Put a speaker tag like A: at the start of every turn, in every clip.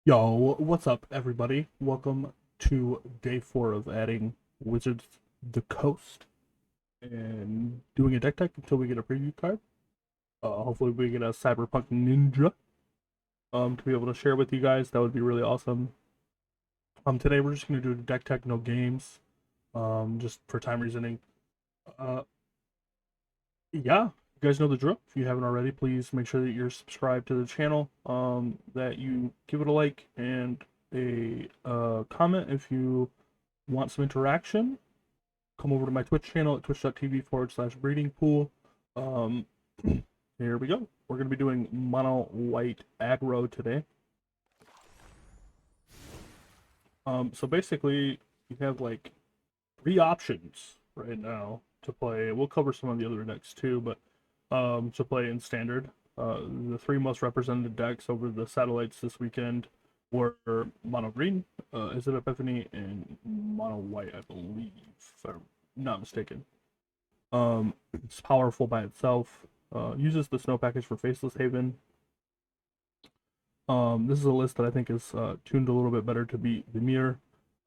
A: Yo, what's up, everybody? Welcome to day 4 of adding Wizards the Coast and doing a deck until we get a preview card. Hopefully, we get a Cyberpunk Ninja to be able to share with you guys. That would be really awesome. Today we're just gonna do a deck tech, no games, just for time reasoning. Yeah, you guys know the drill. If you haven't already, please make sure that you're subscribed to the channel, that you give it a like and a comment if you want some interaction. Come over to my Twitch channel at twitch.tv/breedingpool. Here we go. We're going to be doing mono white aggro today. So basically, you have like 3 options right now to play. We'll cover some of the other decks too, but to play in standard. The 3 most represented decks over the satellites this weekend were mono green, Is it Epiphany, and mono white, I believe, if I'm not mistaken. It's powerful by itself. Uses the snow package for Faceless Haven. This is a list that I think is tuned a little bit better to beat the mirror,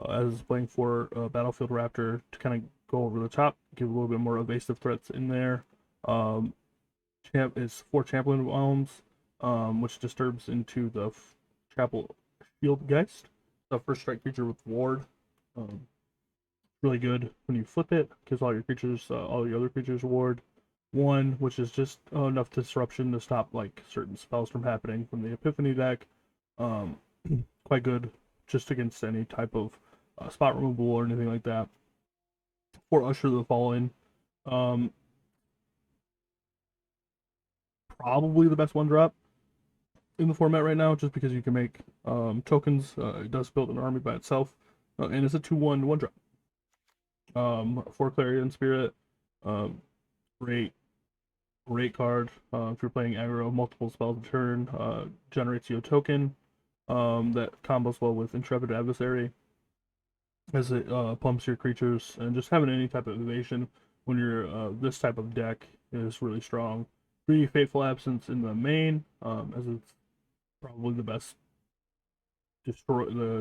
A: as it's playing for Battlefield Raptor to kind of go over the top, give a little bit more evasive threats in there. Champ is for Chaplain of Alms, which disturbs into the Chapel Fieldgeist, the first strike creature with ward. Really good when you flip it, gives all your creatures, all your other creatures ward 1, which is just enough disruption to stop like certain spells from happening from the Epiphany deck. Quite good just against any type of spot removal or anything like that. For Usher the Fallen, probably the best 1-drop in the format right now, just because you can make tokens. It does build an army by itself, and it's a 2/1 1-drop. For Clarion Spirit, great card. If you're playing aggro, multiple spells a turn, generates you a token that combos well with Intrepid Adversary, as it pumps your creatures, and just having any type of evasion when you're this type of deck is really strong. 3 Fateful Absence in the main, as it's probably the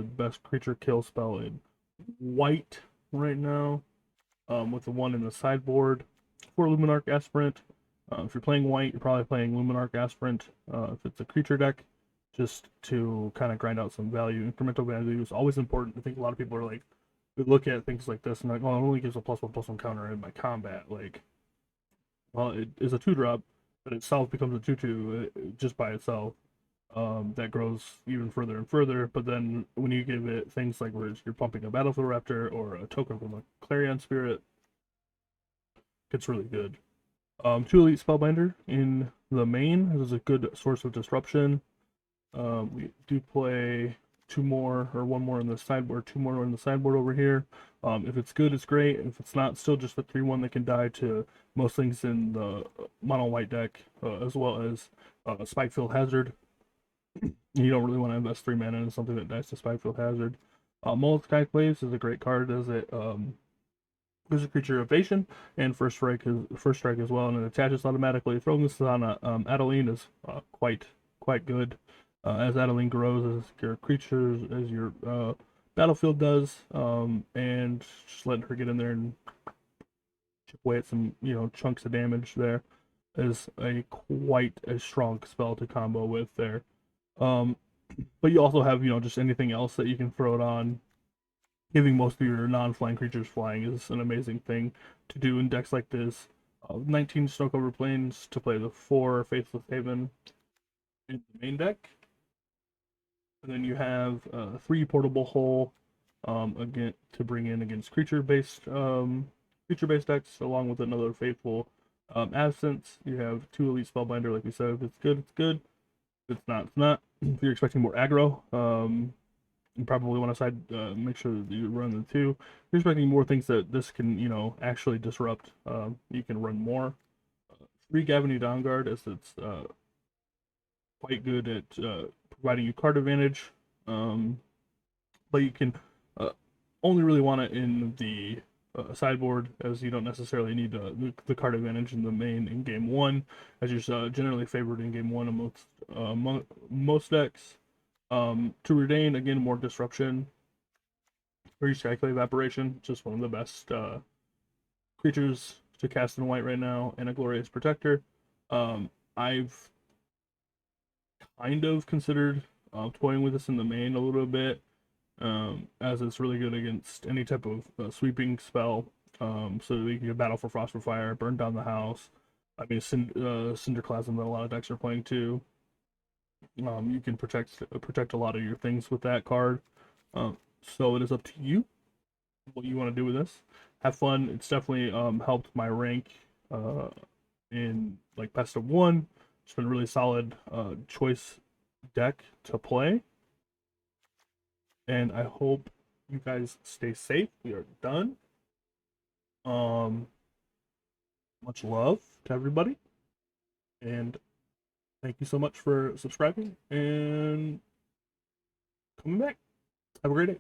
A: best creature kill spell in white right now, with the 1 in the sideboard. For Luminarch Aspirant, if you're playing white, you're probably playing Luminarch Aspirant. If it's a creature deck, just to kind of grind out some value. Incremental value is always important. I think a lot of people are like, we look at things like this and like, oh, it only gives a +1/+1 counter in my combat. Like, well, it is a 2-drop, but itself becomes a 2/2 just by itself. That grows even further and further. But then when you give it things like where you're pumping a Battlefield Raptor or a token from a Clarion Spirit, it's really good. 2 Elite Spellbinder in the main. This is a good source of disruption. We do play 2 more, or 1 more in the sideboard, 2 more in the sideboard over here. If it's good, it's great. If it's not, still just a 3/1 that can die to most things in the mono white deck, as well as Spikefield Hazard. You don't really want to invest 3 mana in something that dies to Spikefield Hazard. Maul Skyclaves is a great card, as it there's a creature evasion and first strike as well, and it attaches automatically. Throwing this on Adeline is quite good. As Adeline grows, as your creatures, as your battlefield does, and just letting her get in there and chip away at some chunks of damage there is quite a strong spell to combo with there. But you also have just anything else that you can throw it on. Giving most of your non-flying creatures flying is an amazing thing to do in decks like this. 19 Snow-Covered Plains to play the 4 Faceless Haven in the main deck. And then you have 3 Portable Hull again to bring in against creature-based decks, along with another Fateful Absence. You have 2 Elite Spellbinder, like we said. If it's good, it's good. If it's not, it's not. If you're expecting more aggro, you probably want to make sure that you run the 2. If you're expecting more things that this can, actually disrupt, you can run more. 3 Gavony Dawnguard, as it's quite good at providing you card advantage, but you can only really want it in the sideboard, as you don't necessarily need the card advantage in the main in game one, as you're generally favored in game one amongst most decks. To Reidane, again, more disruption. Or your Skyclave Apparition, just one of the best creatures to cast in white right now, and a Glorious Protector. I've kind of considered toying with this in the main a little bit, as it's really good against any type of sweeping spell. So you can battle for Frost for Fire, burn down the house. I mean, Cinderclasm that a lot of decks are playing too. You can protect a lot of your things with that card. So it is up to you what you want to do with this. Have fun. It's definitely helped my rank in like best of one. It's been a really solid choice deck to play. And I hope you guys stay safe. We are done. Much love to everybody. And thank you so much for subscribing and coming back. Have a great day.